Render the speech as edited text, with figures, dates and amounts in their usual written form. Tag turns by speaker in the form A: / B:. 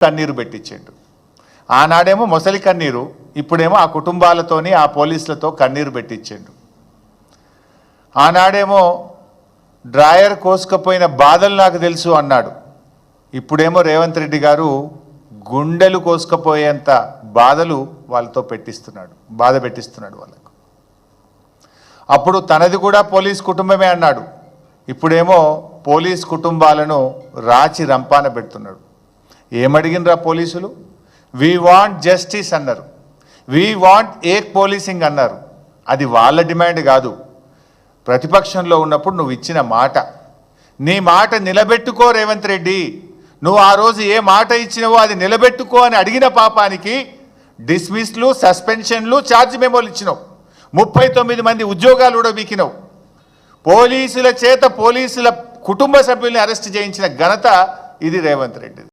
A: కన్నీరు పెట్టించిండు. ఆనాడేమో మొసలి కన్నీరు, ఇప్పుడేమో ఆ కుటుంబాలతోని ఆ పోలీసులతో కన్నీరు పెట్టించిండు. ఆనాడేమో డ్రాయర్ కోసుకపోయిన బాధలు నాకు తెలుసు అన్నాడు. ఇప్పుడేమో రేవంత్ రెడ్డి గారు గుండెలు కోసుకపోయేంత బాధలు వాళ్ళతో బాధ పెట్టిస్తున్నాడు వాళ్ళకు. అప్పుడు తనది కూడా పోలీస్ కుటుంబమే అన్నాడు. ఇప్పుడేమో పోలీస్ కుటుంబాలను రాచి రంపాన పెడుతున్నాడు. ఏమడిగినరా పోలీసులు? వీ వాంట్ జస్టిస్ అన్నారు, వీ వాంట్ ఏక్ పోలీసింగ్ అన్నారు. అది వాళ్ళ డిమాండ్ కాదు. ప్రతిపక్షంలో ఉన్నప్పుడు నువ్వు ఇచ్చిన మాట, నీ మాట నిలబెట్టుకో రేవంత్ రెడ్డి. నువ్వు ఆ రోజు ఏ మాట ఇచ్చినవో అది నిలబెట్టుకో అని అడిగిన పాపానికి డిస్మిస్లు, సస్పెన్షన్లు, ఛార్జ్ మెమోలు ఇచ్చినావు. 39 మంది ఉద్యోగాలు కూడా వీకినావు. పోలీసుల చేత పోలీసుల కుటుంబ సభ్యుల్ని అరెస్ట్ చేయించిన ఘనత ఇది రేవంత్ రెడ్డిది.